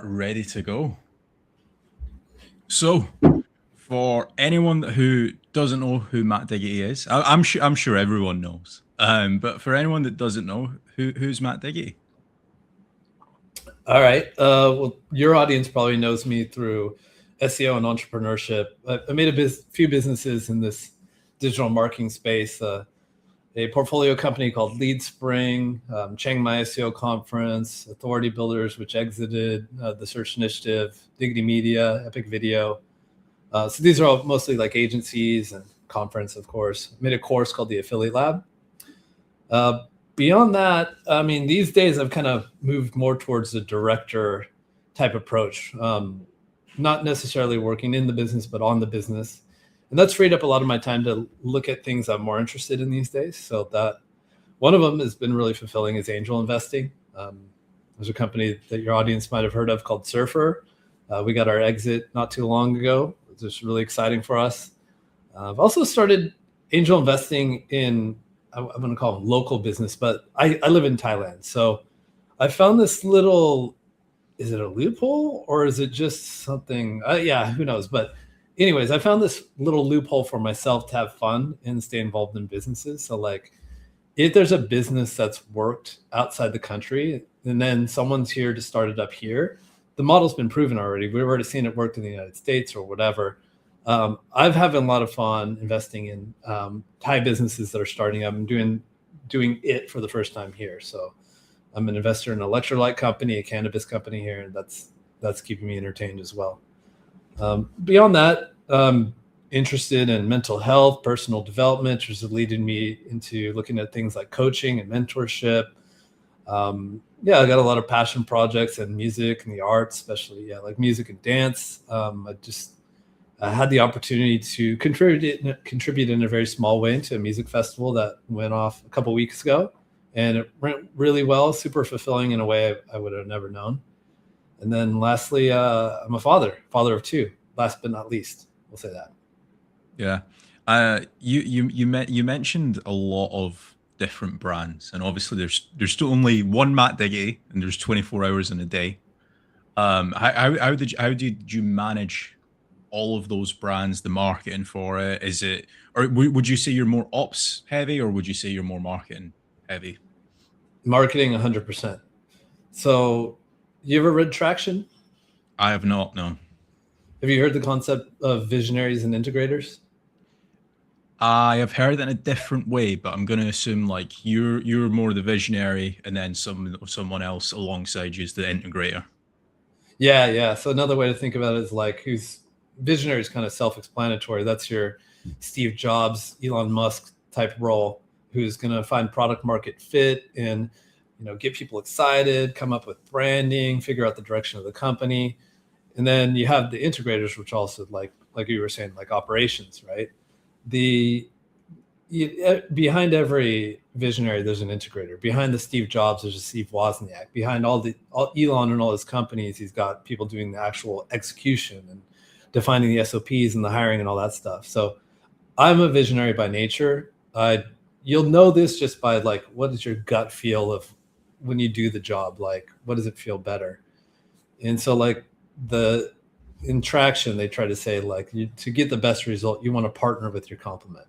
are ready to go. So, for anyone who doesn't know who Matt Diggity is, I'm sure everyone knows. But for anyone that doesn't know, who's Matt Diggity? All right. Well, your audience probably knows me through SEO and entrepreneurship. I made a few businesses in this digital marketing space. A portfolio company called Lead Spring, Chiang Mai SEO Conference, Authority Builders, which exited, the Search Initiative, Diggity Media, Epic Video. So these are all mostly like agencies and conference, of course. I made a course called the Affiliate Lab. Beyond that, I mean, these days I've kind of moved more towards the director type approach, not necessarily working in the business, but on the business. And that's freed up a lot of my time to look at things I'm more interested in these days. So that one of them has been really fulfilling is angel investing. There's a company that your audience might have heard of called Surfer. We got our exit not too long ago. It's just really exciting for us. I've also started angel investing in, I'm going to call them local business, but I live in Thailand. So I found this little, is it a loophole or is it just something? Yeah, who knows? But anyways, I found this little loophole for myself to have fun and stay involved in businesses. So like if there's a business that's worked outside the country and then someone's here to start it up here, the model's been proven already. We've already seen it work in the United States or whatever. I've having a lot of fun investing in Thai businesses that are starting up and doing it for the first time here. So I'm an investor in an electrolyte company, a cannabis company here, and that's keeping me entertained as well. Beyond that, interested in mental health, personal development, which is leading me into looking at things like coaching and mentorship. Yeah, I got a lot of passion projects and music and the arts, especially like music and dance. I had the opportunity to contribute in a very small way to a music festival that went off a couple weeks ago, and it went really well, super fulfilling in a way I would have never known. And then lastly, I'm a father of two, last but not least, we'll say that. Yeah. You mentioned a lot of different brands, and obviously there's still only one Matt Diggity and there's 24 hours in a day. How did you manage all of those brands, the marketing for it? Is it, or would you say you're more ops heavy, or would you say you're more marketing heavy? Marketing 100%. So you ever read Traction? I have not, no. Have you heard the concept of visionaries and integrators? I have heard it in a different way, but I'm going to assume like you're more the visionary, and then someone else alongside you is the integrator. Yeah. So another way to think about it is like who's visionary is kind of self-explanatory. That's your Steve Jobs, Elon Musk type role, who's going to find product market fit and get people excited, come up with branding, figure out the direction of the company. And then you have the integrators, which also like you were saying, like operations, right? Behind every visionary, there's an integrator. Behind the Steve Jobs, there's a Steve Wozniak. Behind all Elon and all his companies, he's got people doing the actual execution and defining the SOPs and the hiring and all that stuff. So I'm a visionary by nature. You'll know this just by like, what is your gut feel of when you do the job? Like, what does it feel better? And so like in Traction, they try to say like to get the best result, you want to partner with your complement.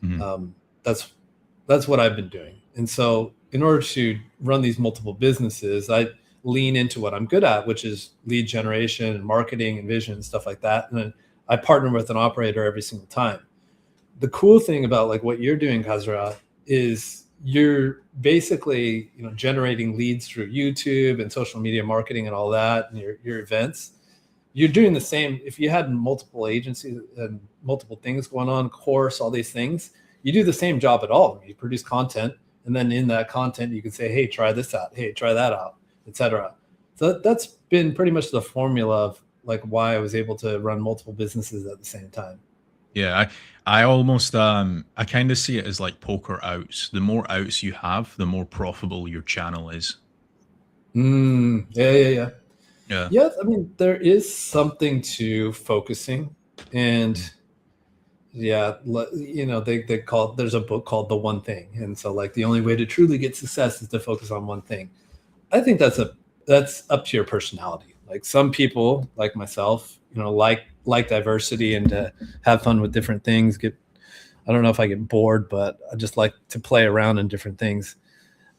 Mm-hmm. That's what I've been doing. And so in order to run these multiple businesses, I lean into what I'm good at, which is lead generation and marketing and vision and stuff like that. And then I partner with an operator every single time. The cool thing about like what you're doing, Kasra, is you're basically generating leads through YouTube and social media marketing and all that, and your events. You're doing the same. If you had multiple agencies and multiple things going on, course, all these things, you do the same job at all. You produce content, and then in that content, you can say, hey, try this out. Hey, try that out, etc. So that's been pretty much the formula of like why I was able to run multiple businesses at the same time. Yeah, I almost I kind of see it as like poker outs. The more outs you have, the more profitable your channel is. Yeah. I mean, there is something to focusing, and they call it, there's a book called The One Thing, and so like the only way to truly get success is to focus on one thing. I think that's up to your personality. Like some people, like myself, like diversity and to have fun with different things. I don't know if I get bored, but I just like to play around in different things.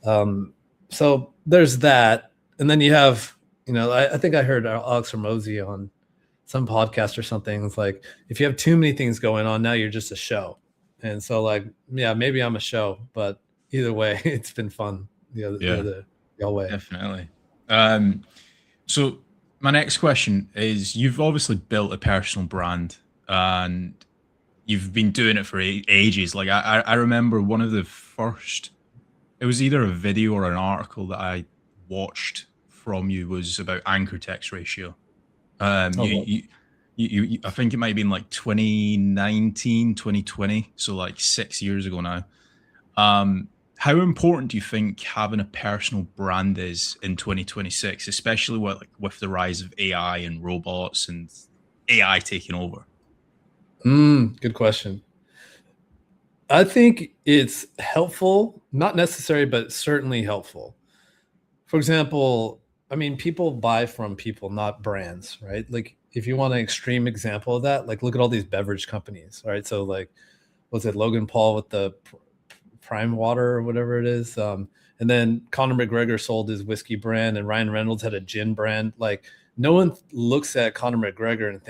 So there's that. And then you have, I think I heard Alex Ramosi on some podcast or something. It's like, if you have too many things going on, now you're just a show. And so like, yeah, maybe I'm a show, but either way, it's been fun the other way. Definitely. So my next question is, you've obviously built a personal brand and you've been doing it for ages. Like I remember one of the first, it was either a video or an article that I watched from you was about anchor text ratio. I think it might have been like 2019, 2020. So like 6 years ago now. How important do you think having a personal brand is in 2026, especially with the rise of AI and robots and AI taking over? Good question. I think it's helpful, not necessary, but certainly helpful. For example, I mean, people buy from people, not brands, right? Like if you want an extreme example of that, like look at all these beverage companies, right? So like, was it Logan Paul with the Prime Water or whatever it is? And then Conor McGregor sold his whiskey brand and Ryan Reynolds had a gin brand. Like no one looks at Conor McGregor and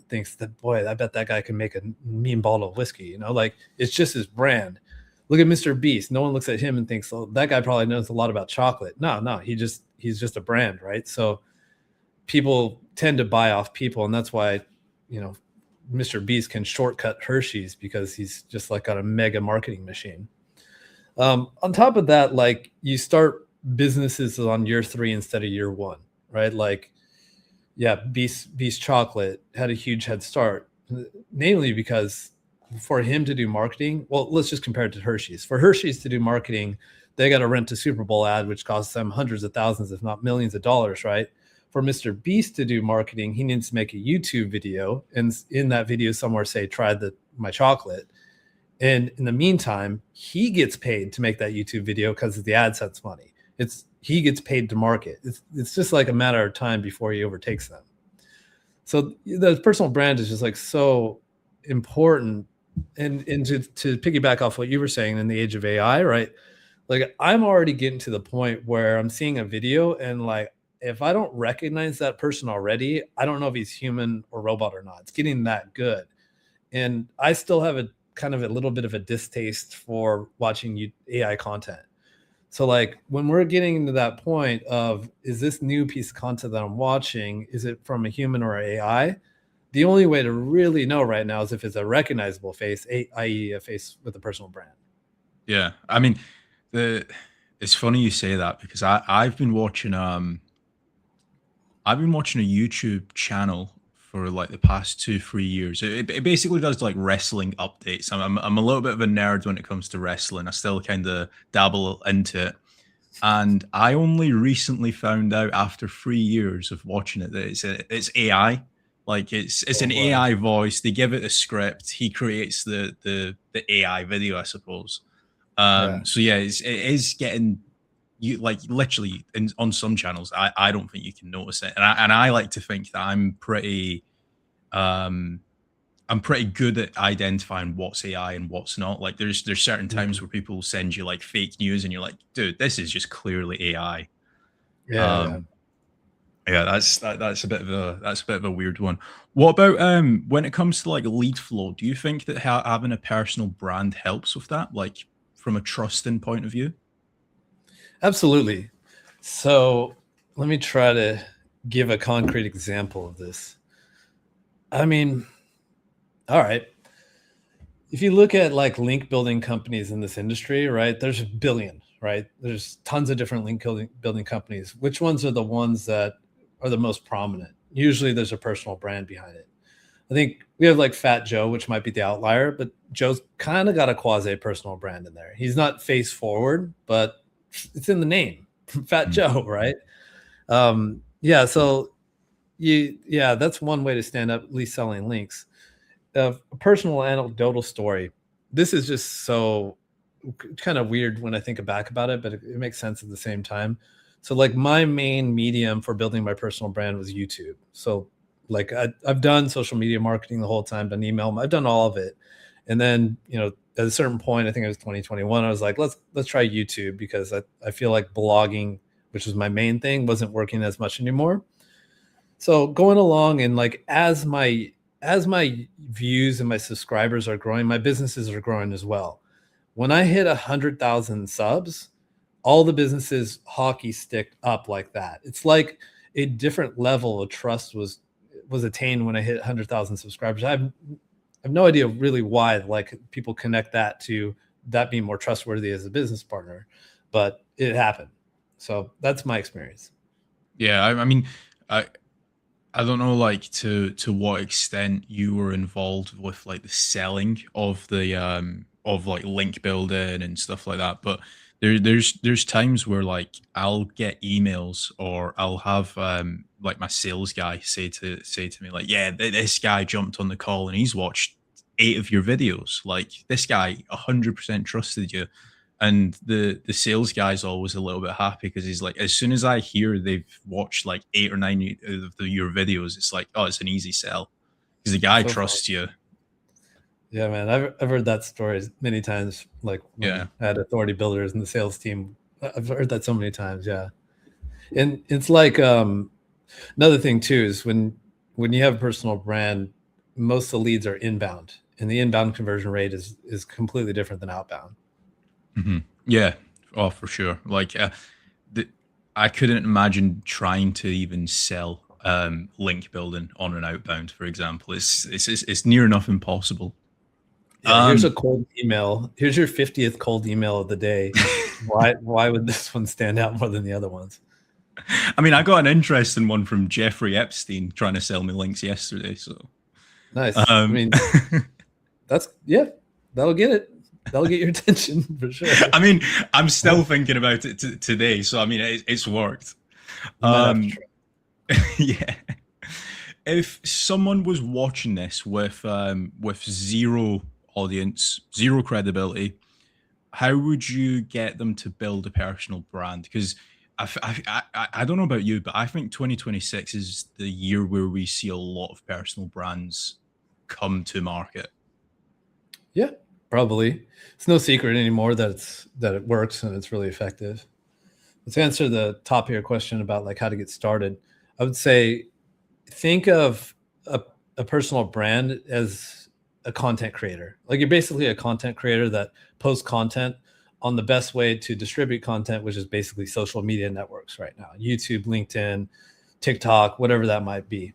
thinks that, boy, I bet that guy can make a mean bottle of whiskey, like it's just his brand. Look at Mr. Beast. No one looks at him and thinks, oh, that guy probably knows a lot about chocolate. No, he's just a brand, right? So people tend to buy off people, and that's why, Mr. Beast can shortcut Hershey's because he's just like got a mega marketing machine. On top of that, like you start businesses on year 3 instead of year 1, right? Like, yeah, Beast Chocolate had a huge head start, namely because for him to do marketing, well, let's just compare it to Hershey's. For Hershey's to do marketing, they got to rent a Super Bowl ad, which costs them hundreds of thousands, if not millions of dollars, right? For Mr. Beast to do marketing, he needs to make a YouTube video, and in that video somewhere say, try my chocolate. And in the meantime, he gets paid to make that YouTube video because the AdSense money. He gets paid to market. It's just like a matter of time before he overtakes them. So the personal brand is just like so important. And to piggyback off what you were saying in the age of AI, right? Like I'm already getting to the point where I'm seeing a video and like, if I don't recognize that person already, I don't know if he's human or robot or not. It's getting that good. And I still have a kind of a little bit of a distaste for watching AI content. So like when we're getting to that point of, is this new piece of content that I'm watching, is it from a human or AI? The only way to really know right now is if it's a recognizable face, i.e. a face with a personal brand. Yeah. I mean, it's funny you say that because I've been watching a YouTube channel for like the past 2-3 years. It basically does like wrestling updates. I'm a little bit of a nerd when it comes to wrestling. I still kind of dabble into it. And I only recently found out after 3 years of watching it that it's AI. Like it's an AI voice. They give it a script. He creates the AI video, I suppose. So yeah, it is getting you like literally on some channels. I don't think you can notice it, and I like to think that I'm pretty good at identifying what's AI and what's not. Like there's certain times where people send you like fake news and you're like, dude, this is just clearly AI. Yeah, that's a bit of a weird one. What about when it comes to like lead flow? Do you think that having a personal brand helps with that, like from a trusting point of view? Absolutely. So let me try to give a concrete example of this. I mean, all right. If you look at like link building companies in this industry, right, there's a billion, right? There's tons of different link building companies. Which ones are the ones that are the most prominent? Usually there's a personal brand behind it. I think we have like Fat Joe, which might be the outlier, but Joe's kind of got a quasi personal brand in there. He's not face forward, but it's in the name, Fat Joe, right? Yeah. So that's one way to stand up, at least selling links. A personal anecdotal story. This is just so kind of weird when I think back about it, but it makes sense at the same time. So like my main medium for building my personal brand was YouTube. So like I've done social media marketing the whole time, done email, I've done all of it. And then, at a certain point, I think it was 2021, I was like, let's try YouTube, because I feel like blogging, which was my main thing, wasn't working as much anymore. So going along, and like as my views and my subscribers are growing, my businesses are growing as well. When I hit 100,000 subs, all the businesses hockey sticked up like that. It's like a different level of trust was attained when I hit 100,000 subscribers. I have no idea really why, like, people connect that to that being more trustworthy as a business partner, but it happened. So that's my experience. Yeah, I mean, I I don't know, like, to what extent you were involved with, like, the selling of the of like link building and stuff like that, but there's times where, like, I'll get emails, or I'll have like my sales guy say to me, like, yeah, this guy jumped on the call and he's watched 8 of your videos. Like, this guy 100% trusted you. And the sales guy's always a little bit happy, because he's like, as soon as I hear they've watched like 8 or 9 of your videos, it's like, oh, it's an easy sell, because the guy So fun. trusts you. Yeah, man. I've heard that story many times. Like Yeah. when I had authority builders and the sales team, I've heard that so many times. Yeah. And it's like, another thing too is when you have a personal brand, most of the leads are inbound, and the inbound conversion rate is completely different than outbound. Yeah. Oh, for sure. Like, the, I couldn't imagine trying to even sell link building on an outbound, for example. It's near enough impossible. Yeah, here's a Um, cold email. Here's your 50th cold email of the day. Why would this one stand out more than the other ones? I mean, I got an interesting one from Jeffrey Epstein trying to sell me links yesterday. So, Nice. I um, mean, yeah, that'll get it. That'll get your attention for sure. I mean, I'm still thinking about it today. So, I mean, it's worked. You might have to Um, try. yeah. If someone was watching this with zero audience, zero credibility, how would you get them to build a personal brand? Because I don't know about you, but I think 2026 is the year where we see a lot of personal brands come to market. Yeah, probably. It's no secret anymore that it works and it's really effective. Let's answer the top of your question about like how to get started. I would say think of a personal brand as a content creator. Like you're basically a content creator that posts content on the best way to distribute content, which is basically social media networks right now: YouTube, LinkedIn, TikTok, whatever that might be.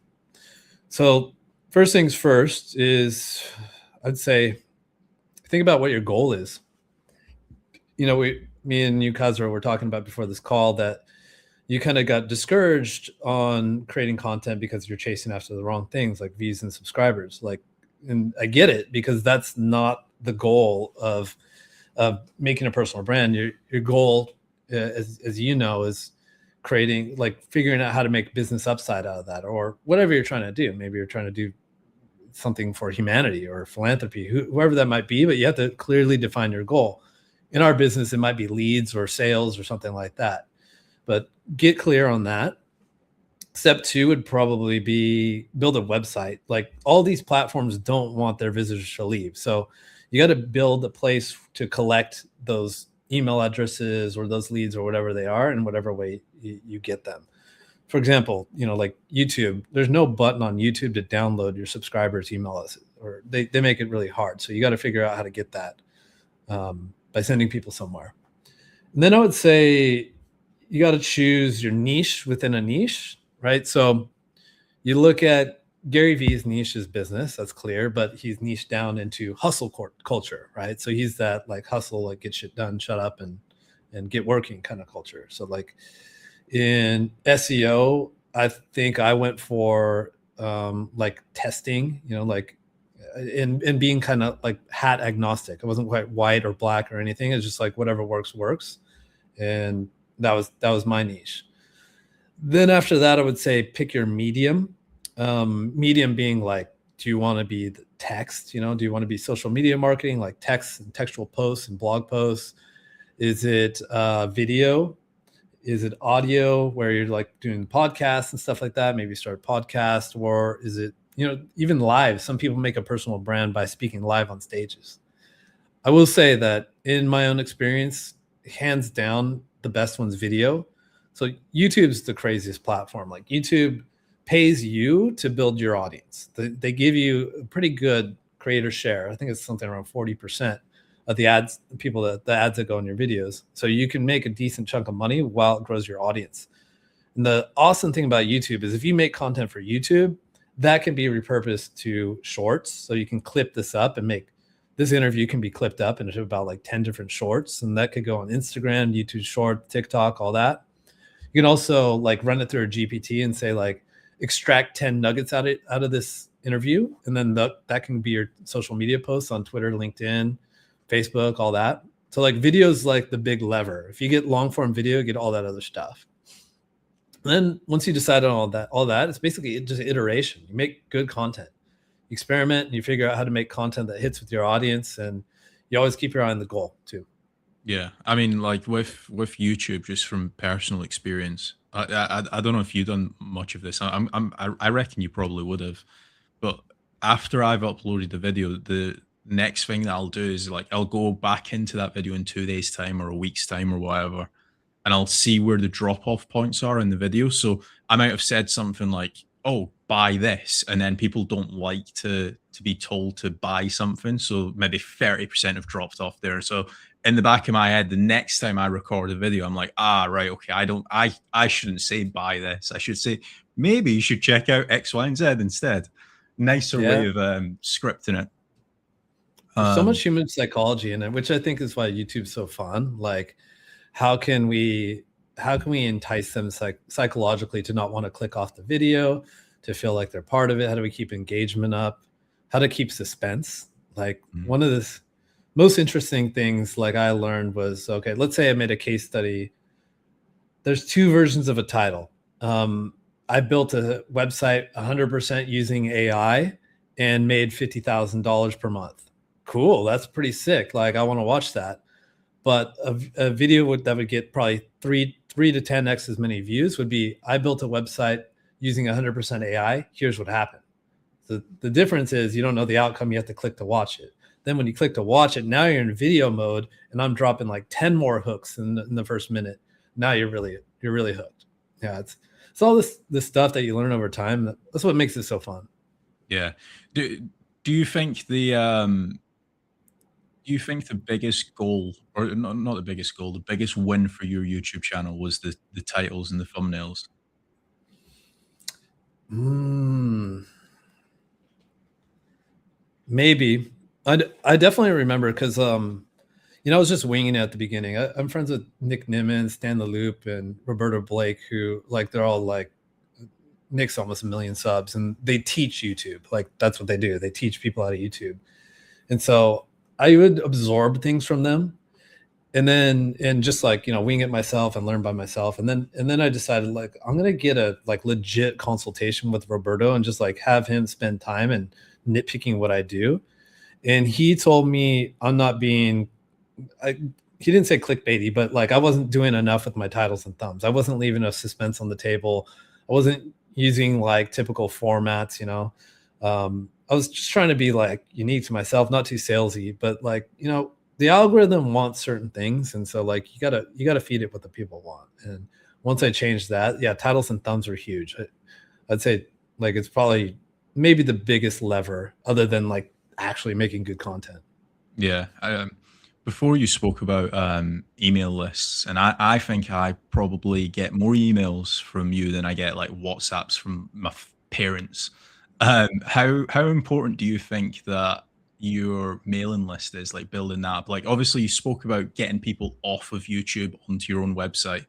So first things first is, I'd say, think about what your goal is. Me and you, Kasra, were talking about before this call that you kind of got discouraged on creating content because you're chasing after the wrong things, like views and subscribers. Like, and I get it, because that's not the goal of making a personal brand. Your goal, as you know, is creating, like, figuring out how to make business upside out of that, or whatever you're trying to do. Maybe you're trying to do something for humanity or philanthropy, whoever that might be, but you have to clearly define your goal. In our business, it might be leads or sales or something like that, but get clear on that. Step 2 would probably be build a website. Like, all these platforms don't want their visitors to leave. So you got to build a place to collect those email addresses or those leads or whatever they are, in whatever way you get them. For example, like YouTube, there's no button on YouTube to download your subscribers' email list, or they make it really hard. So you got to figure out how to get that by sending people somewhere. And then I would say you got to choose your niche within a niche, right? So you look at Gary Vee's niche is business, that's clear, but he's niched down into hustle culture, right? So he's that, like, hustle, like, get shit done, shut up and get working kind of culture. So like in SEO, I think I went for like testing, like, and being kind of like hat agnostic. I wasn't quite white or black or anything. It's just like whatever works. And that was my niche. Then after that, I would say pick your medium. Medium being like, do you want to be the text? Do you want to be social media marketing, like text and textual posts and blog posts? Is it video? Is it audio where you're like doing podcasts and stuff like that? Maybe start a podcast, or is it, even live? Some people make a personal brand by speaking live on stages. I will say that in my own experience, hands down, the best one's video. So YouTube's the craziest platform. Like YouTube pays you to build your audience. They give you a pretty good creator share. I think it's something around 40% of the ads, the ads that go in your videos. So you can make a decent chunk of money while it grows your audience. And the awesome thing about YouTube is if you make content for YouTube, that can be repurposed to shorts. So you can clip this up and make this interview can be clipped up into about like 10 different shorts. And that could go on Instagram, YouTube Short, TikTok, all that. You can also like run it through a GPT and say like, extract 10 nuggets out of this interview. And then that can be your social media posts on Twitter, LinkedIn, Facebook, all that. So like video is like the big lever. If you get long form video, you get all that other stuff. And then once you decide on all that, it's basically just iteration. You make good content, you experiment, and you figure out how to make content that hits with your audience. And you always keep your eye on the goal too. Yeah, I mean, like with YouTube, just from personal experience, I don't know if you've done much of this. I reckon you probably would have, but after I've uploaded the video, the next thing that I'll do is like I'll go back into that video in 2 days' time or a week's time or whatever, and I'll see where the drop off points are in the video. So I might have said something like, "Oh, buy this," and then people don't like to be told to buy something, so maybe 30% have dropped off there. So in the back of my head, the next time I record a video, I'm like, right, okay, I shouldn't say buy this. I should say maybe you should check out X, Y, and Z instead. Nicer way of scripting it. There's so much human psychology in it, which I think is why YouTube's so fun. Like, how can we entice them psychologically to not want to click off the video, to feel like they're part of it? How do we keep engagement up? How to keep suspense? Like one of the most interesting things like I learned was, okay, let's say I made a case study. There's two versions of a title. I built a website 100% using AI and made $50,000 per month. Cool, that's pretty sick. Like I want to watch that. But a video that would get probably 3 to 10x as many views would be, I built a website using 100% AI. Here's what happened. The difference is you don't know the outcome. You have to click to watch it. Then when you click to watch it, now you're in video mode, and I'm dropping like 10 more hooks in the first minute. Now you're really hooked. Yeah, it's all this stuff that you learn over time. That's what makes it so fun. Yeah. Do you think the biggest goal, or not the biggest goal, the biggest win for your YouTube channel was the titles and the thumbnails? Maybe. I definitely remember because I was just winging it at the beginning. I'm friends with Nick Nimmin, Stan the Loop, and Roberto Blake, who like they're all like, Nick's almost 1 million subs, and they teach YouTube. Like that's what they do. They teach people how to YouTube. And so I would absorb things from them, and just like wing it myself and learn by myself. And then I decided like I'm gonna get a like legit consultation with Roberto and just like have him spend time and nitpicking what I do. And he told me I'm not being, he didn't say clickbaity, but like I wasn't doing enough with my titles and thumbs. I wasn't leaving a suspense on the table. I wasn't using like typical formats, I was just trying to be like unique to myself, not too salesy, but like, the algorithm wants certain things. And so like, you gotta feed it what the people want. And once I changed that, yeah, titles and thumbs are huge. I'd say like, it's probably maybe the biggest lever other than like actually making good content. Yeah. Before you spoke about email lists, and I think I probably get more emails from you than I get like WhatsApps from my parents. How important do you think that your mailing list is, like building that up? Like obviously you spoke about getting people off of YouTube onto your own website,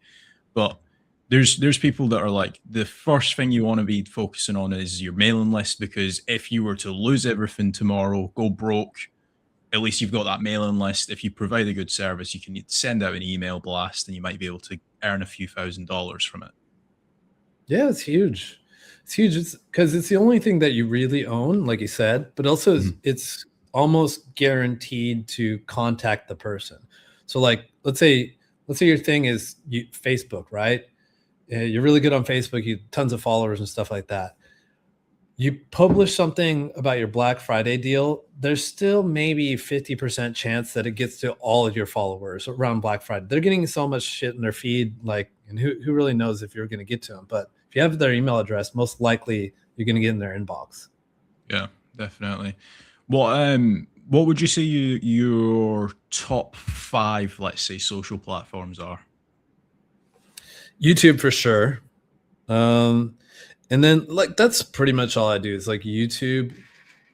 but there's people that are like, the first thing you want to be focusing on is your mailing list, because if you were to lose everything tomorrow, go broke, at least you've got that mailing list. If you provide a good service, you can send out an email blast and you might be able to earn a few $1,000s from it. Yeah, it's huge. It's huge. It's because it's the only thing that you really own, like you said, but also it's almost guaranteed to contact the person. So like, let's say let's say your thing is Facebook, right? You're really good on Facebook, you tons of followers and stuff like that. You publish something about your Black Friday deal, there's still maybe 50% chance that it gets to all of your followers around Black Friday. They're getting so much shit in their feed, like, and who really knows if you're going to get to them? But if you have their email address, most likely you're going to get in their inbox. Yeah, definitely. What would you say your top 5, let's say, social platforms are? YouTube for sure. And then like that's pretty much all I do is like YouTube,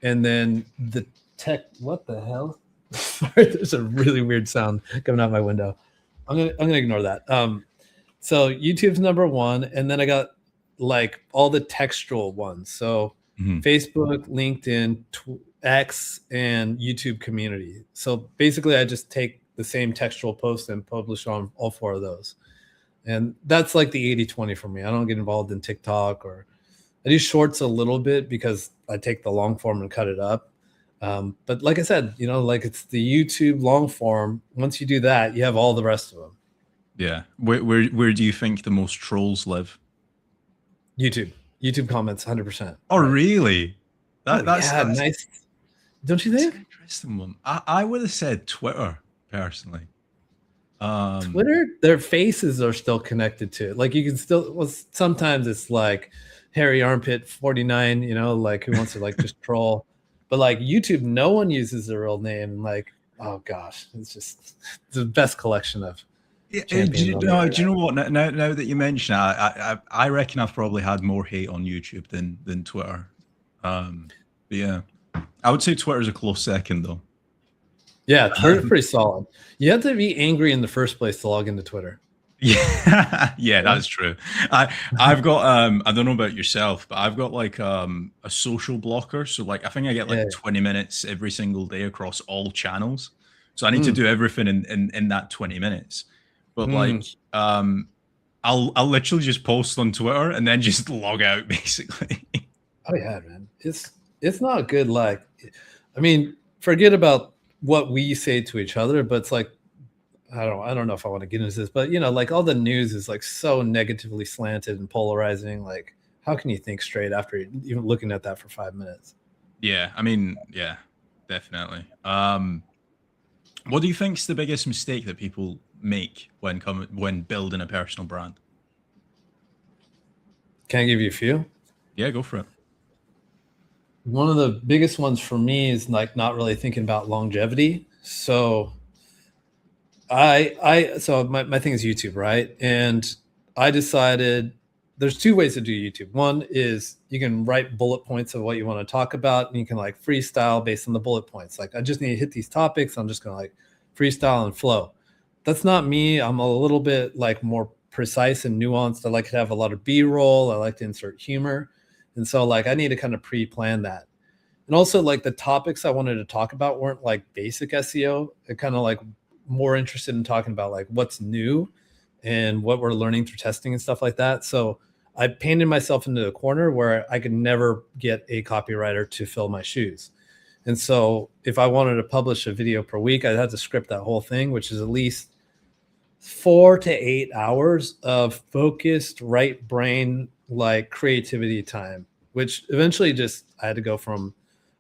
and then the tech. What the hell? Sorry, there's a really weird sound coming out my window. I'm gonna ignore that. So YouTube's number one, and then I got like all the textual ones. So Facebook, LinkedIn, X, and YouTube community. So basically, I just take the same textual post and publish on all 4 of those. And that's like the 80-20 for me. I don't get involved in TikTok, or I do shorts a little bit because I take the long form and cut it up. But like I said, like it's the YouTube long form. Once you do that, you have all the rest of them. Yeah. Where do you think the most trolls live? YouTube comments, 100%. Oh, right. Really? That's nice. Don't you think? That's an interesting one. I would have said Twitter personally. Twitter, their faces are still connected to it. Like you can still, well, sometimes it's like Harry Armpit 49, like who wants to like just troll. But like YouTube, no one uses their real name. Like, oh gosh, it's the best collection of. Do you know what? Now that you mention it, I reckon I've probably had more hate on YouTube than Twitter. But yeah, I would say Twitter's a close second though. Yeah, Twitter's pretty solid. You have to be angry in the first place to log into Twitter. Yeah, that's true. I've got I don't know about yourself, but I've got like a social blocker. So like I think I get like 20 minutes every single day across all channels. So I need to do everything in that 20 minutes. But like I'll literally just post on Twitter and then just log out basically. Oh yeah, man. It's not good. Like, I mean, forget about what we say to each other, but it's like, I don't know if I want to get into this, but like all the news is like so negatively slanted and polarizing. Like, how can you think straight after even looking at that for 5 minutes? Yeah, I mean, yeah, definitely. What do you think is the biggest mistake that people make when building a personal brand? Can I give you a few? Yeah, go for it. One of the biggest ones for me is like not really thinking about longevity. So so my thing is YouTube, right? And I decided there's 2 ways to do YouTube. One is you can write bullet points of what you want to talk about, and you can like freestyle based on the bullet points. Like I just need to hit these topics. I'm just going to like freestyle and flow. That's not me. I'm a little bit like more precise and nuanced. I like to have a lot of B-roll. I like to insert humor. And so like I need to kind of pre-plan that. And also like the topics I wanted to talk about weren't like basic SEO. They're kind of like more interested in talking about like what's new and what we're learning through testing and stuff like that. So I painted myself into a corner where I could never get a copywriter to fill my shoes. And so if I wanted to publish a video per week, I'd have to script that whole thing, which is at least 4 to 8 hours of focused right brain, like creativity time, which eventually just, I had to go from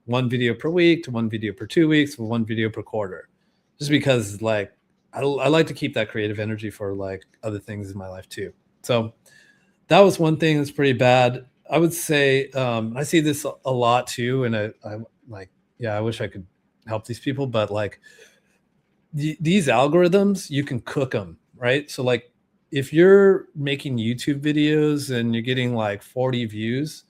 1 video per week to 1 video per 2 weeks to 1 video per quarter, just because like, I like to keep that creative energy for like other things in my life too. So that was one thing that's pretty bad. I would say, I see this a lot too. And I'm like, yeah, I wish I could help these people, but like these algorithms, you can cook them, right? So like if you're making YouTube videos and you're getting like 40 views,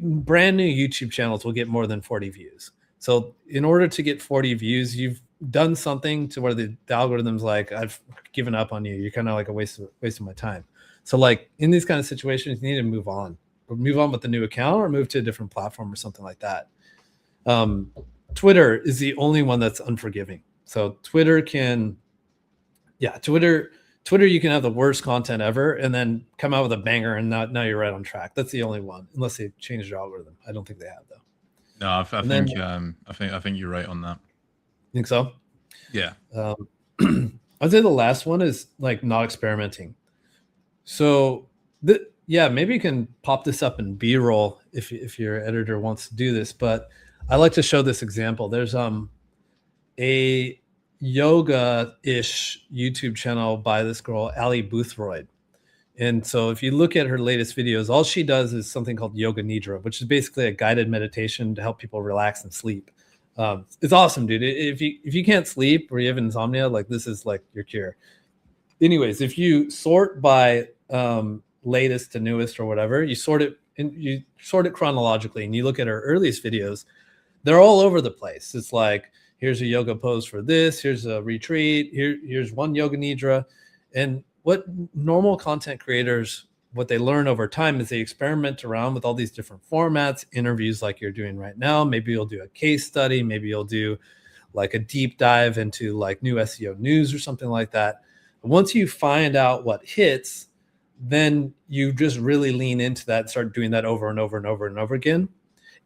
brand new YouTube channels will get more than 40 views. So in order to get 40 views, you've done something to where the algorithm's like, I've given up on you. You're kind of like a waste of my time. So like in these kind of situations, you need to move on with the new account or move to a different platform or something like that. Twitter is the only one that's unforgiving. So Twitter, you can have the worst content ever and then come out with a banger and now you're right on track. That's the only one, unless they change their algorithm. I don't think they have though. No, I think you're right on that. Think so? Yeah. I'd say the last one is like not experimenting. So yeah, maybe you can pop this up in B-roll if your editor wants to do this, but I like to show this example. There's a yoga-ish YouTube channel by this girl, Ali Boothroyd. And so if you look at her latest videos, all she does is something called Yoga Nidra, which is basically a guided meditation to help people relax and sleep. It's awesome, dude. If you can't sleep or you have insomnia, like this is like your cure. Anyways, if you sort by latest to newest or whatever, you sort it chronologically, and you look at her earliest videos, they're all over the place. It's like, here's a yoga pose for this, here's a retreat, here's one yoga nidra. And what normal content creators, what they learn over time is they experiment around with all these different formats, interviews like you're doing right now. Maybe you'll do a case study, maybe you'll do like a deep dive into like new SEO news or something like that. Once you find out what hits, then you just really lean into that, start doing that over and over and over and over again,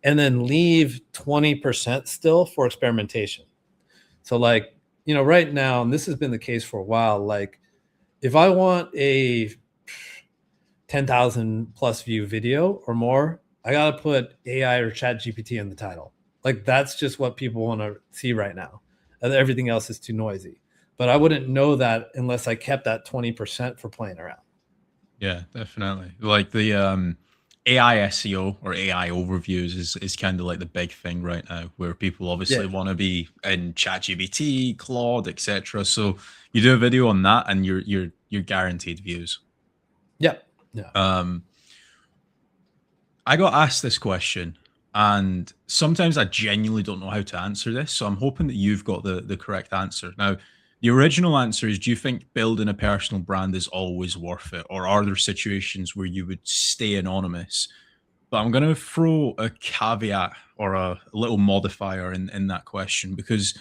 and then leave 20% still for experimentation. So like, right now, and this has been the case for a while, like if I want a 10,000 plus view video or more, I got to put AI or chat GPT in the title. Like that's just what people want to see right now. Everything else is too noisy. But I wouldn't know that unless I kept that 20% for playing around. Yeah, definitely. Like the AI SEO or AI overviews is kind of like the big thing right now, where people obviously want to be in ChatGPT, Claude, etc. So you do a video on that, and you're guaranteed views. Yeah, yeah. I got asked this question, and sometimes I genuinely don't know how to answer this. So I'm hoping that you've got the correct answer. Now, the original answer is, do you think building a personal brand is always worth it? Or are there situations where you would stay anonymous? But I'm going to throw a caveat or a little modifier in that question, because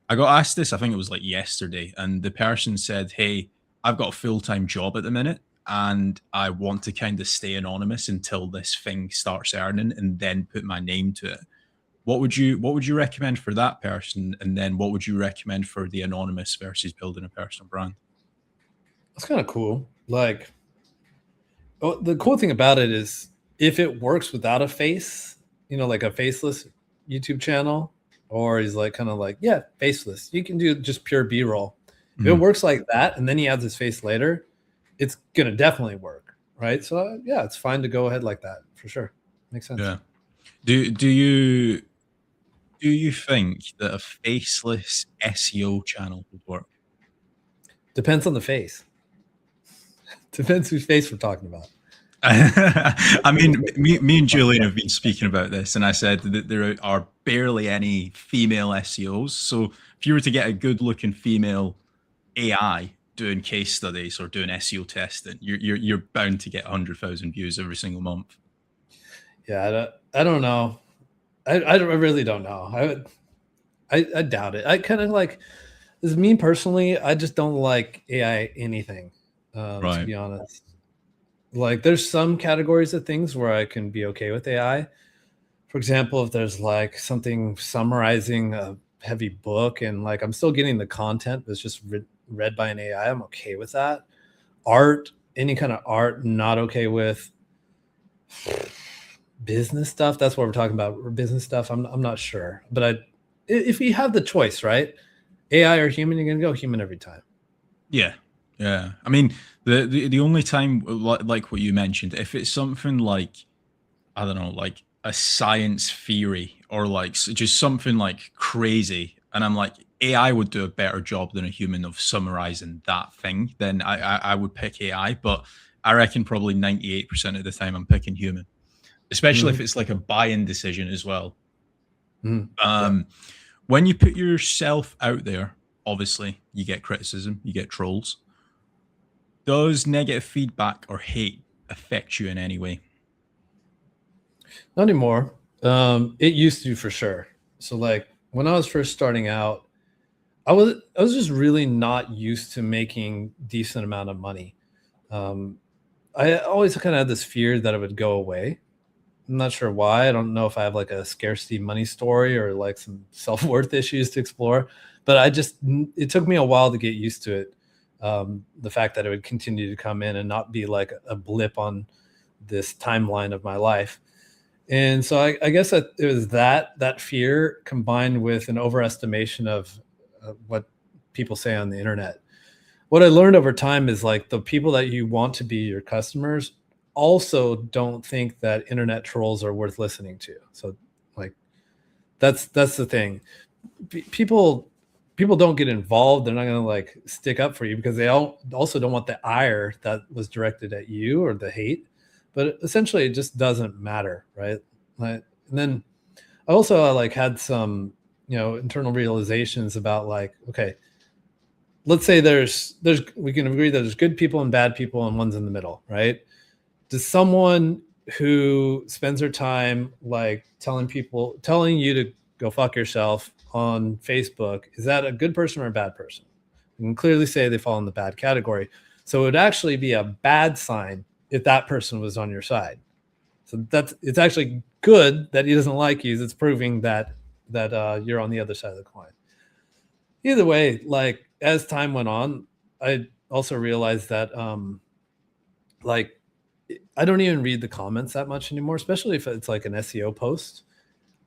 I got asked this, I think it was like yesterday, and the person said, hey, I've got a full-time job at the minute, and I want to kind of stay anonymous until this thing starts earning and then put my name to it. What would you recommend for that person? And then what would you recommend for the anonymous versus building a personal brand? That's kind of cool. Like, the cool thing about it is if it works without a face, like a faceless YouTube channel, or he's like kind of like, yeah, faceless. You can do just pure B-roll. If it works like that, and then he adds his face later, it's gonna definitely work, right? So yeah, it's fine to go ahead like that for sure. Makes sense. Yeah. Do you think that a faceless SEO channel would work? Depends on the face. Depends whose face we're talking about. I mean, me and Julian have been speaking about this, and I said that there are barely any female SEOs. So if you were to get a good-looking female AI doing case studies or doing SEO testing, you're bound to get 100,000 views every single month. Yeah, I don't know. I really don't know. I doubt it. I kind of like, this is me personally. I just don't like AI anything, to be honest. Like there's some categories of things where I can be okay with AI. For example, if there's like something summarizing a heavy book and like I'm still getting the content that's just read by an AI, I'm okay with that. Art, any kind of art, not okay with. Business stuff, that's what we're talking about. Business stuff, I'm not sure. But if you have the choice, right? AI or human, you're gonna go human every time. Yeah. Yeah. I mean, the only time, like what you mentioned, if it's something like, I don't know, like a science theory or like just something like crazy, and I'm like, AI would do a better job than a human of summarizing that thing, then I would pick AI. But I reckon probably 98% of the time I'm picking human, especially if it's like a buy-in decision as well. When you put yourself out there, obviously you get criticism, you get trolls. Does negative feedback or hate affect you in any way? Not anymore. It used to for sure. So like when I was first starting out, I was just really not used to making decent amount of money. I always kind of had this fear that it would go away. I'm not sure why. I don't know if I have like a scarcity money story or like some self-worth issues to explore, but it took me a while to get used to it. the fact that it would continue to come in and not be like a blip on this timeline of my life. And so I guess that it was that fear combined with an overestimation of what people say on the internet. What I learned over time is like the people that you want to be your customers also don't think that internet trolls are worth listening to. So like that's the thing. People don't get involved. They're not going to like stick up for you because they also don't want the ire that was directed at you or the hate. But essentially, it just doesn't matter, right? And then I also like had some, internal realizations about like, okay, let's say we can agree that there's good people and bad people and one's in the middle, right? Does someone who spends their time like telling you to go fuck yourself on Facebook, is that a good person or a bad person? You can clearly say they fall in the bad category. So it would actually be a bad sign if that person was on your side. So it's actually good that he doesn't like you. It's proving that you're on the other side of the coin. Either way, like as time went on, I also realized that like I don't even read the comments that much anymore, especially if it's like an SEO post.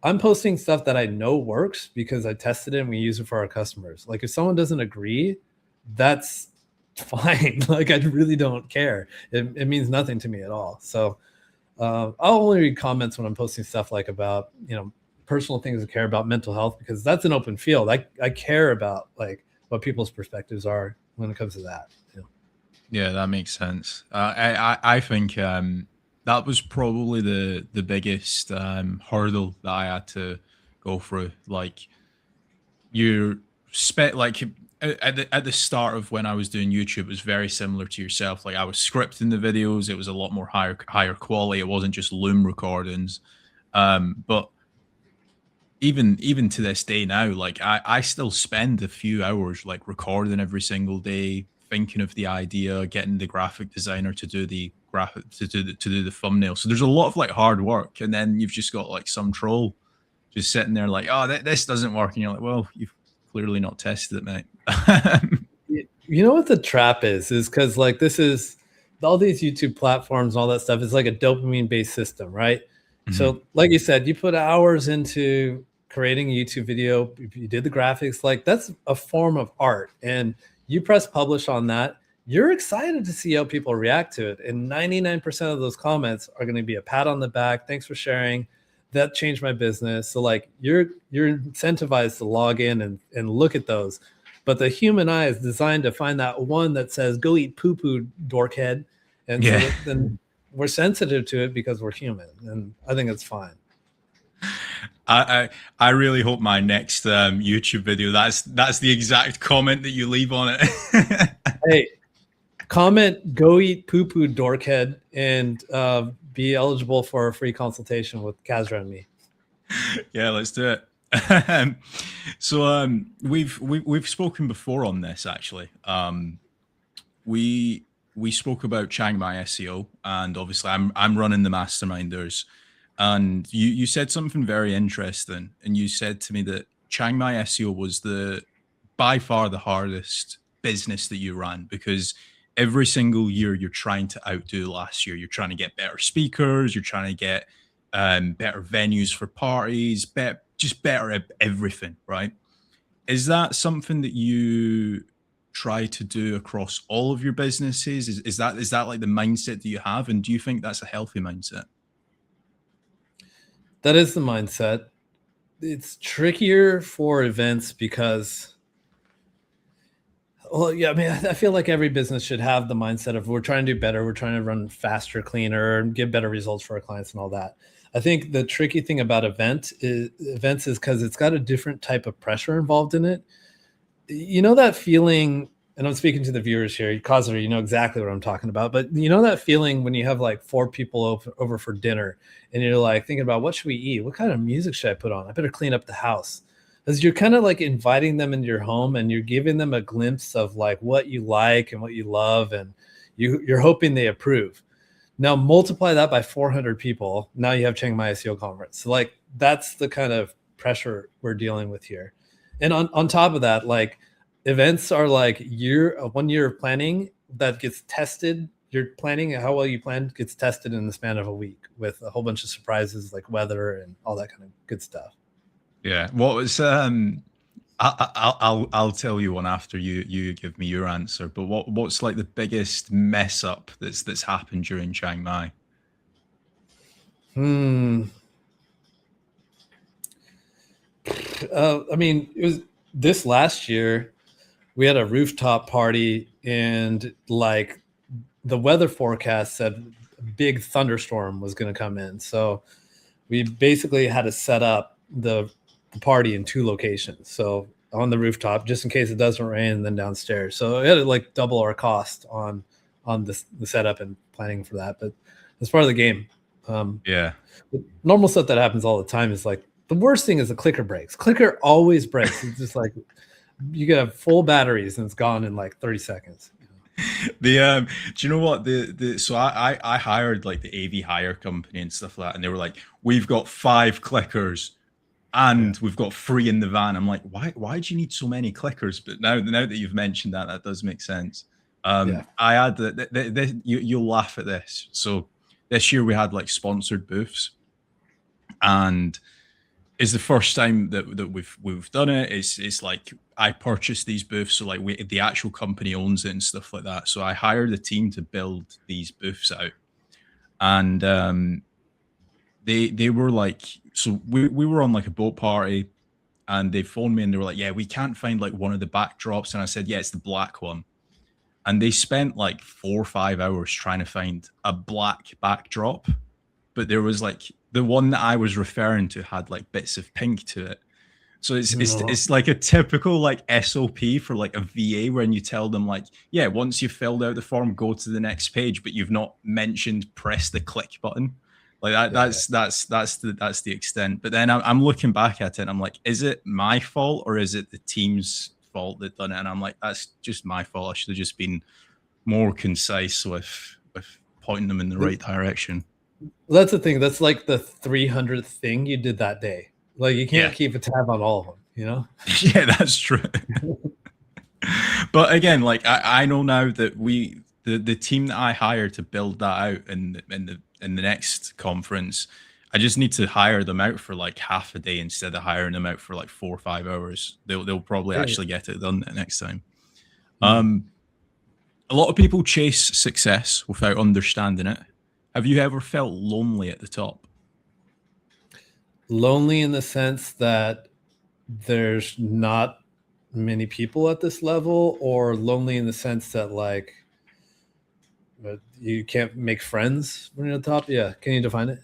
I'm posting stuff that I know works because I tested it and we use it for our customers. Like if someone doesn't agree, that's fine. Like I really don't care. It means nothing to me at all. So I'll only read comments when I'm posting stuff like about, personal things I care about, mental health, because that's an open field. I care about like what people's perspectives are when it comes to that. Yeah, that makes sense. I think that was probably the biggest hurdle that I had to go through. Like you spent like at the start of when I was doing YouTube, it was very similar to yourself. Like I was scripting the videos, it was a lot more higher quality. It wasn't just Loom recordings. But even to this day now, like I still spend a few hours like recording every single day, thinking of the idea, getting the graphic designer to do the graphic to do the thumbnail. So there's a lot of like hard work, and then you've just got like some troll just sitting there like, oh, this doesn't work, and you're like, well, you've clearly not tested it, mate. You know what the trap is because like this is all these YouTube platforms and all that stuff is like a dopamine based system, right? Mhm. So like you said, you put hours into creating a YouTube video, if you did the graphics, like that's a form of art, and you press publish on that, you're excited to see how people react to it. And 99% of those comments are going to be a pat on the back. Thanks for sharing. That changed my business. So like you're incentivized to log in and look at those. But the human eye is designed to find that one that says, go eat poo-poo, dorkhead. And Yeah. so then we're sensitive to it because we're human. And I think it's fine. I really hope my next YouTube video that's the exact comment that you leave on it. Hey, comment "go eat poo poo dorkhead" and be eligible for a free consultation with Kasra and me. Yeah, let's do it. So we've spoken before on this actually. We spoke about Chiang Mai SEO, and obviously I'm running the Masterminders. And you said something very interesting, and you said to me that Chiang Mai SEO was by far the hardest business that you ran, because every single year you're trying to outdo last year. You're trying to get better speakers, you're trying to get better venues for parties, just better at everything, right? Is that something that you try to do across all of your businesses? Is that like the mindset that you have, and do you think that's a healthy mindset? That is the mindset. It's trickier for events because, well, yeah, I mean, I feel like every business should have the mindset of we're trying to do better, we're trying to run faster, cleaner, give better results for our clients and all that. I think the tricky thing about events is because it's got a different type of pressure involved in it. You know that feeling, and I'm speaking to the viewers here, Kasra, you know exactly what I'm talking about, but you know that feeling when you have like 4 people over for dinner and you're like thinking about what should we eat? What kind of music should I put on? I better clean up the house. As you're kind of like inviting them into your home and you're giving them a glimpse of like what you like and what you love, and you're hoping they approve. Now multiply that by 400 people. Now you have Chiang Mai SEO Conference. So like that's the kind of pressure we're dealing with here. And on top of that, like events are like a 1 year of planning that gets tested. Your planning, how well you planned, gets tested in the span of a week with a whole bunch of surprises like weather and all that kind of good stuff. Yeah. What was I'll tell you one after you give me your answer. But what's like the biggest mess up that's happened during Chiang Mai? I mean, it was this last year. We had a rooftop party, and like the weather forecast said a big thunderstorm was going to come in. So we basically had to set up the party in 2 locations. So on the rooftop, just in case it doesn't rain, and then downstairs. So it had to like double our cost on the setup and planning for that. But it's part of the game. Yeah. Normal stuff that happens all the time is like the worst thing is the clicker breaks. Clicker always breaks. It's just like you get full batteries and it's gone in like 30 seconds. Do you know what so I hired like the AV hire company and stuff like that, and they were like, we've got 5 clickers and we've got 3 in the van. I'm like, why do you need so many clickers? But now that you've mentioned that does make sense. I had you'll laugh at this. So this year we had like sponsored booths, and it's the first time that we've done it. It's like I purchased these booths, so like the actual company owns it and stuff like that. So I hired a team to build these booths out, and they were like, so we were on like a boat party, and they phoned me and they were like, yeah, we can't find like one of the backdrops, and I said, yeah, it's the black one, and they spent like 4 or 5 hours trying to find a black backdrop, but there was like the one that I was referring to had like bits of pink to it. So it's like a typical like SOP for like a VA, when you tell them like, yeah, once you've filled out the form, go to the next page, but you've not mentioned press the click button. Like that, that's the extent. But then I'm looking back at it and I'm like, is it my fault or is it the team's fault that done it? And I'm like, that's just my fault. I should have just been more concise with pointing them in the right direction. Well, that's the thing. That's like the 300th thing you did that day. Like you can't keep a tab on all of them, you know? Yeah, that's true. But again, like I know now that the team that I hired to build that out in the next conference, I just need to hire them out for like half a day instead of hiring them out for like 4 or 5 hours. They'll probably actually get it done next time. A lot of people chase success without understanding it. Have you ever felt lonely at the top? Lonely in the sense that there's not many people at this level, or lonely in the sense that like you can't make friends when you're at the top? Yeah. Can you define it?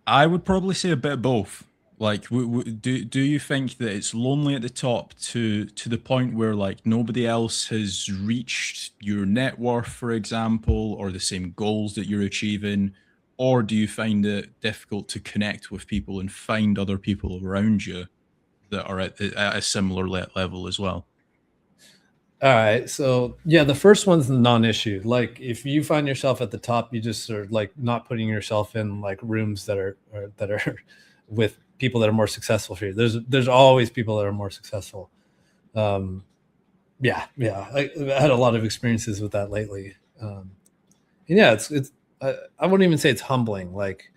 I would probably say a bit of both. Like, do you think that it's lonely at the top to the point where like nobody else has reached your net worth, for example, or the same goals that you're achieving? Or do you find it difficult to connect with people and find other people around you that are at a similar level as well? All right. So yeah, the first one's the non-issue. Like if you find yourself at the top, you just are like not putting yourself in like rooms that are with people that are more successful for you. There's always people that are more successful. Yeah. I had a lot of experiences with that lately. And yeah, it's I wouldn't even say it's humbling. Like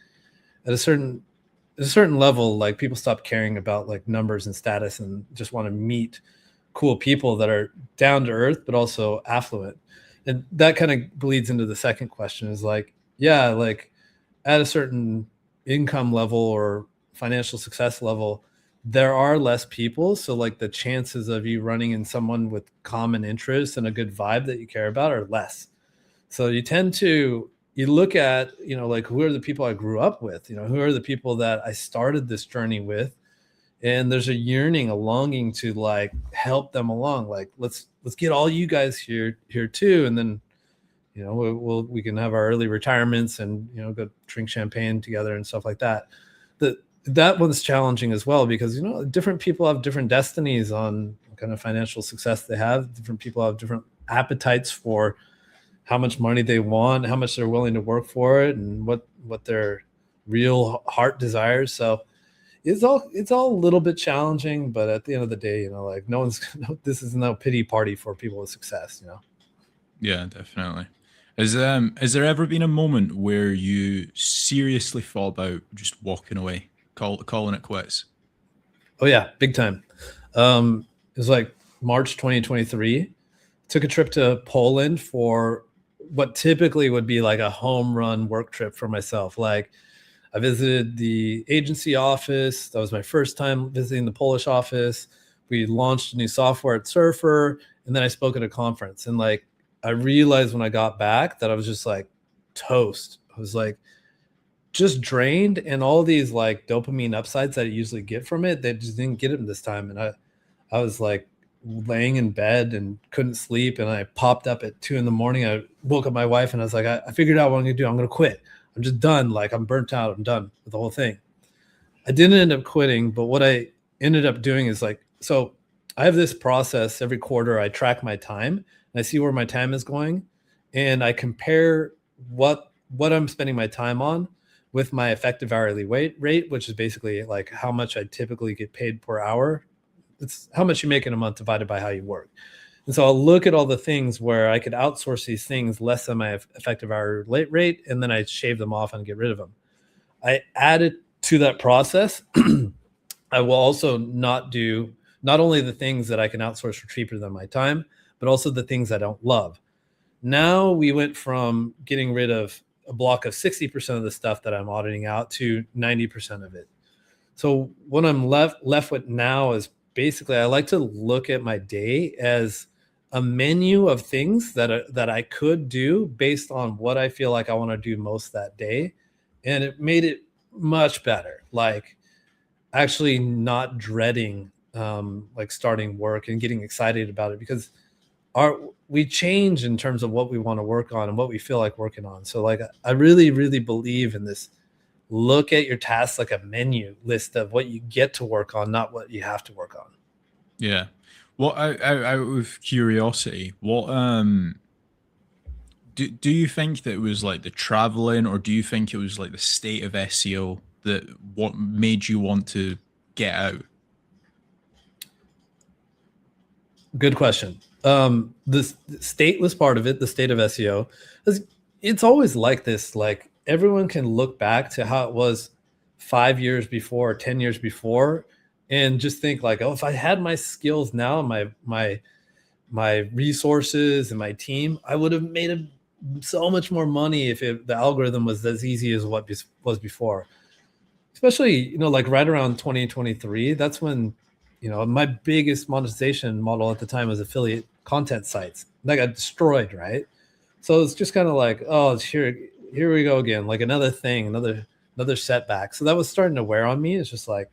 at a certain level, like people stop caring about like numbers and status and just want to meet cool people that are down to earth, but also affluent. And that kind of bleeds into the second question is like, yeah, like at a certain income level or financial success level, there are less people. So like the chances of you running in someone with common interests and a good vibe that you care about are less. So you tend to, you look at, you know, like who are the people I grew up with, you know, who are the people that I started this journey with, and there's a yearning, a longing to like help them along. Like let's get all you guys here too, and then you know we can have our early retirements and you know go drink champagne together and stuff like that. That one's challenging as well because you know different people have different destinies on what kind of financial success they have. Different people have different appetites for how much money they want, how much they're willing to work for it, and what their real heart desires. So It's all a little bit challenging, but at the end of the day, like this is no pity party for people with success. Yeah, definitely. Has there ever been a moment where you seriously thought about just walking away, calling it quits? Oh yeah, big time. It was like March 2023. Took a trip to Poland for what typically would be like a home run work trip for myself. Like I visited the agency office. That was my first time visiting the Polish office. We launched a new software at Surfer, and then I spoke at a conference. And like I realized when I got back that I was just like toast. I was like just drained, and all these like dopamine upsides that I usually get from it, they just didn't get them this time. And I was like laying in bed and couldn't sleep. And I popped up at 2 a.m. I woke up my wife and I was like, I figured out what I'm gonna do. I'm gonna quit. I'm just done. Like I'm burnt out. I'm done with the whole thing. I didn't end up quitting, but what I ended up doing is like, so I have this process every quarter. I track my time and I see where my time is going, and I compare what I'm spending my time on with my effective hourly rate, which is basically like how much I typically get paid per hour. It's how much you make in a month divided by how you work. And so I'll look at all the things where I could outsource these things less than my effective hourly rate, and then I shave them off and get rid of them. I added to that process. I will also not do not only the things that I can outsource for cheaper than my time, but also the things I don't love. Now we went from getting rid of a block of 60% of the stuff that I'm auditing out to 90% of it. So what I'm left with now is basically I like to look at my day as a menu of things that I could do based on what I feel like I want to do most that day, and it made it much better. Like actually not dreading like starting work and getting excited about it, because our we change in terms of what we want to work on and what we feel like working on. So like I really, really believe in this. Look at your tasks like a menu list of what you get to work on, not what you have to work on. Yeah. Well, out of curiosity, what do you think that it was like the traveling, or do you think it was like the state of SEO that what made you want to get out? Good question. The state was part of it, the state of SEO. It's always like this. Like everyone can look back to how it was 5 years before, 10 years before, and just think like, oh, if I had my skills now, my resources and my team, I would have made so much more money if the algorithm was as easy as what was before. Especially, like right around 2023, that's when, my biggest monetization model at the time was affiliate content sites. That got destroyed, right? So it's just kind of like, oh, it's here we go again, like another thing, another setback. So that was starting to wear on me. It's just like,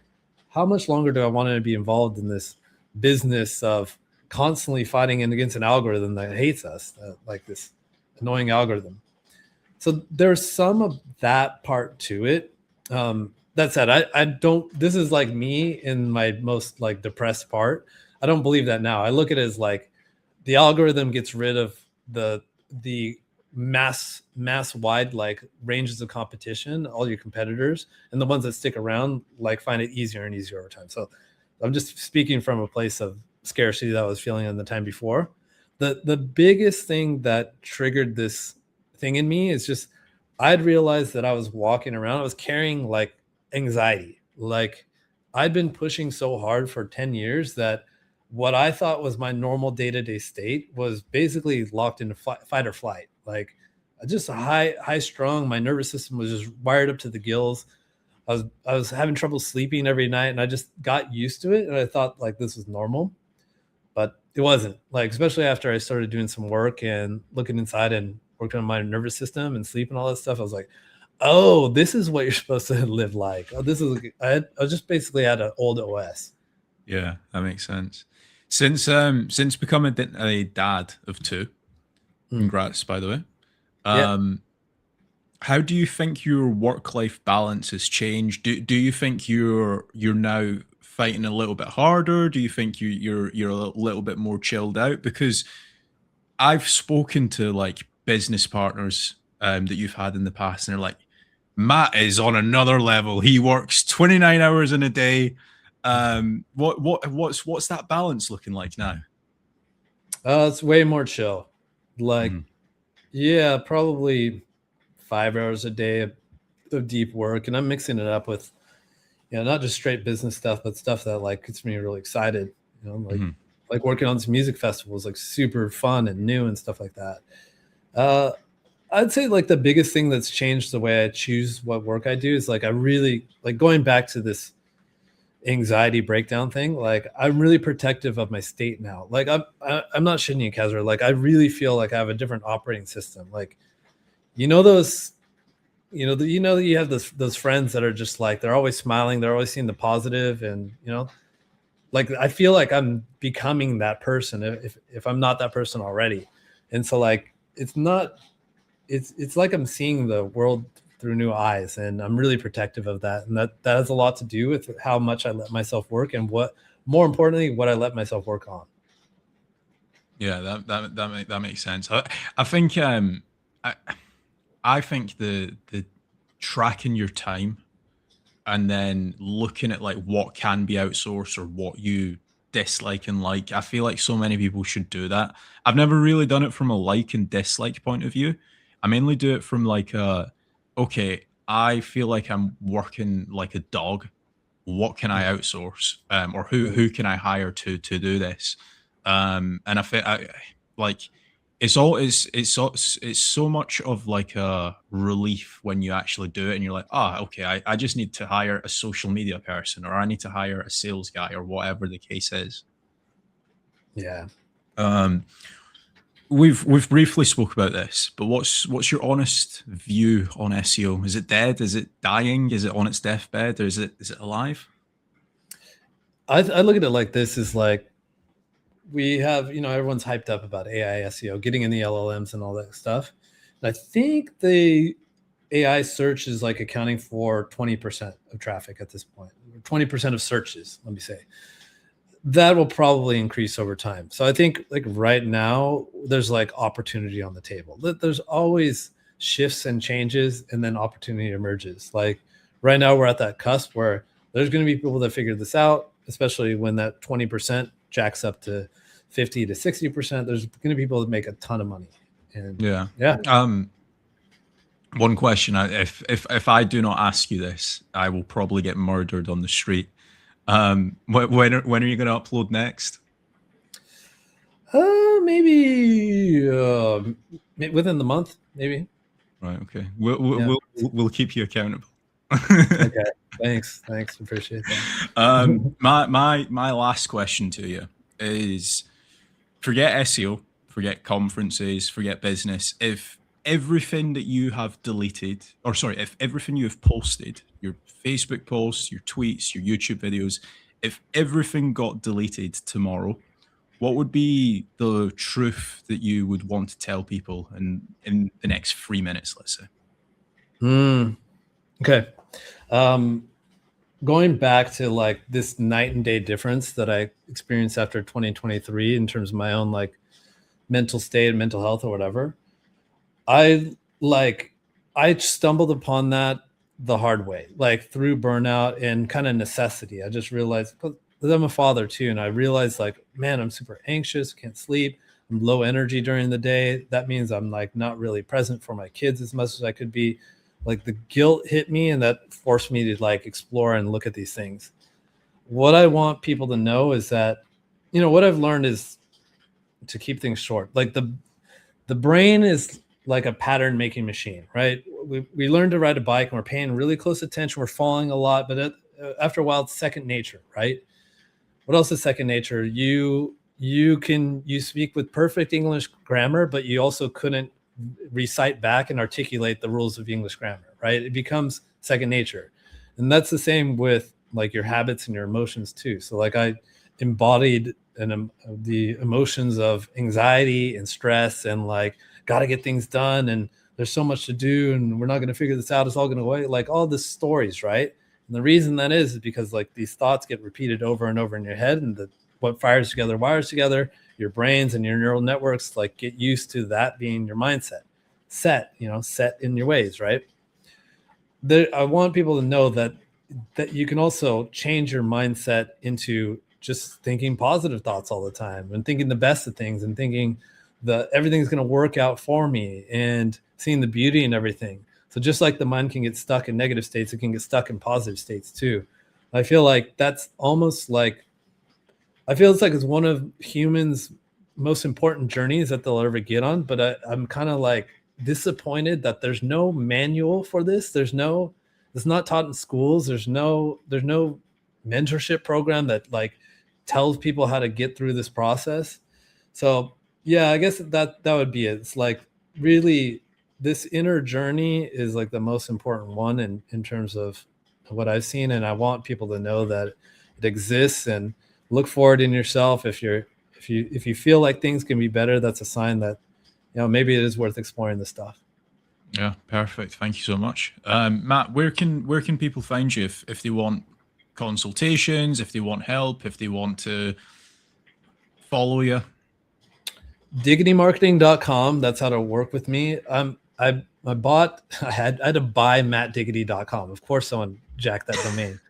how much longer do I want to be involved in this business of constantly fighting against an algorithm that hates us, like this annoying algorithm? So there's some of that part to it. That said, I don't, this is like me in my most like depressed part. I don't believe that now. I look at it as like the algorithm gets rid of the mass wide like ranges of competition, all your competitors, and the ones that stick around like find it easier and easier over time. So I'm just speaking from a place of scarcity that I was feeling in the time before. The biggest thing that triggered this thing in me is just I'd realized that I was walking around, I was carrying like anxiety. Like I'd been pushing so hard for 10 years that what I thought was my normal day-to-day state was basically locked into fight or flight. Like just high strung. My nervous system was just wired up to the gills. I was having trouble sleeping every night, and I just got used to it. And I thought like this was normal, but it wasn't. Like especially after I started doing some work and looking inside and working on my nervous system and sleep and all that stuff, I was like, oh, this is what you're supposed to live like. Oh, this is I just basically had an old OS. Yeah, that makes sense. Since becoming a dad of two, Mm. congrats by the way. Yeah. How do you think your work-life balance has changed? Do you think you're now fighting a little bit harder? Do you think you're a little bit more chilled out? Because I've spoken to like business partners that you've had in the past, and they're like, Matt is on another level. He works 29 hours in a day. What's that balance looking like now? It's way more chill. Like, Mm-hmm. yeah, probably 5 hours a day of deep work, and I'm mixing it up with, not just straight business stuff, but stuff that like gets me really excited. Mm-hmm. Like working on some music festivals, like super fun and new and stuff like that. Uh, I'd say like the biggest thing that's changed the way I choose what work I do is like I really like going back to this anxiety breakdown thing. Like I'm really protective of my state now. Like I'm not shitting you, Kasra. Like I really feel like I have a different operating system. Like those that you have those friends that are just like they're always smiling, they're always seeing the positive, and like I feel like I'm becoming that person if I'm not that person already. And so like it's like I'm seeing the world through new eyes, and I'm really protective of that. And that has a lot to do with how much I let myself work, and what, more importantly, what I let myself work on. Yeah, that makes sense. I think I think the tracking your time and then looking at like what can be outsourced or what you dislike and like. I feel like so many people should do that. I've never really done it from a like and dislike point of view. I mainly do it from like okay, I feel like I'm working like a dog. What can I outsource? Or who can I hire to do this? And I feel like it's so much of like a relief when you actually do it and you're like, okay, I just need to hire a social media person, or I need to hire a sales guy, or whatever the case is. Yeah. Um, we've briefly spoke about this, but what's your honest view on SEO? Is it dead? Is it dying? Is it on its deathbed? Or is it alive? I look at it like this: is like we have, everyone's hyped up about AI SEO, getting in the LLMs and all that stuff. And I think the AI search is like accounting for 20% of traffic at this point, 20% of searches, let me say. That will probably increase over time. So I think like right now there's like opportunity on the table. There's always shifts and changes, and then opportunity emerges. Like right now we're at that cusp where there's going to be people that figure this out, especially when that 20% jacks up to 50 to 60%. There's going to be people that make a ton of money. And Yeah. yeah. One question: if I do not ask you this, I will probably get murdered on the street. When are you going to upload next? Maybe within the month, maybe. Right. Okay. Yeah. We'll keep you accountable. Okay. Thanks. Appreciate that. My last question to you is: forget SEO, forget conferences, forget business. If everything that you have deleted, or sorry, if everything you have posted, your Facebook posts, your tweets, your YouTube videos, if everything got deleted tomorrow, what would be the truth that you would want to tell people in the next 3 minutes, let's say? Okay. Going back to like this night and day difference that I experienced after 2023 in terms of my own like mental state, mental health, or whatever. I stumbled upon that the hard way, like through burnout and kind of necessity. I just realized, because I'm a father too, and I realized like, man, I'm super anxious, can't sleep, I'm low energy during the day. That means I'm like not really present for my kids as much as I could be. Like the guilt hit me, and that forced me to like explore and look at these things. What I want people to know is that, what I've learned is to keep things short. Like the brain is like a pattern making machine, right? We learn to ride a bike and we're paying really close attention. We're falling a lot, but after a while, it's second nature, right? What else is second nature? You speak with perfect English grammar, but you also couldn't recite back and articulate the rules of English grammar, right? It becomes second nature. And that's the same with like your habits and your emotions too. So like I embodied the emotions of anxiety and stress and like got to get things done, and there's so much to do, and we're not going to figure this out, it's all going to wait, like all the stories, right? And the reason that is because like these thoughts get repeated over and over in your head, and what fires together wires together. Your brains and your neural networks like get used to that being your mindset, set in your ways, right? I want people to know that you can also change your mindset into just thinking positive thoughts all the time and thinking the best of things and thinking that everything's going to work out for me and seeing the beauty in everything. So just like the mind can get stuck in negative states, it can get stuck in positive states too. I feel like that's almost like, I feel it's like it's one of humans' most important journeys that they'll ever get on. But I'm kind of like disappointed that there's no manual for this. It's not taught in schools. There's no mentorship program that like tells people how to get through this process. So yeah, I guess that would be it. It's like really this inner journey is like the most important one in terms of what I've seen. And I want people to know that it exists and look for it in yourself. If you feel like things can be better, that's a sign that, maybe it is worth exploring this stuff. Yeah, perfect. Thank you so much. Matt, where can people find you if they want consultations, if they want help, if they want to follow you? DiggityMarketing.com. That's how to work with me. I had to buy MattDiggity.com. Of course, someone jacked that domain.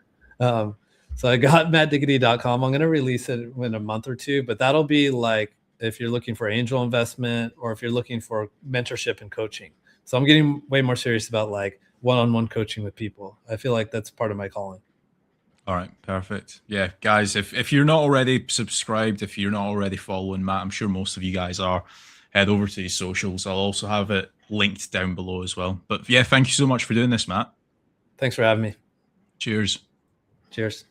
So I got MattDiggity.com. I'm going to release it in a month or two, but that'll be like if you're looking for angel investment or if you're looking for mentorship and coaching. So I'm getting way more serious about like one-on-one coaching with people. I feel like that's part of my calling. All right, perfect. Yeah, guys, if you're not already subscribed, if you're not already following Matt, I'm sure most of you guys are, head over to his socials. I'll also have it linked down below as well. But yeah, thank you so much for doing this, Matt. Thanks for having me. Cheers. Cheers.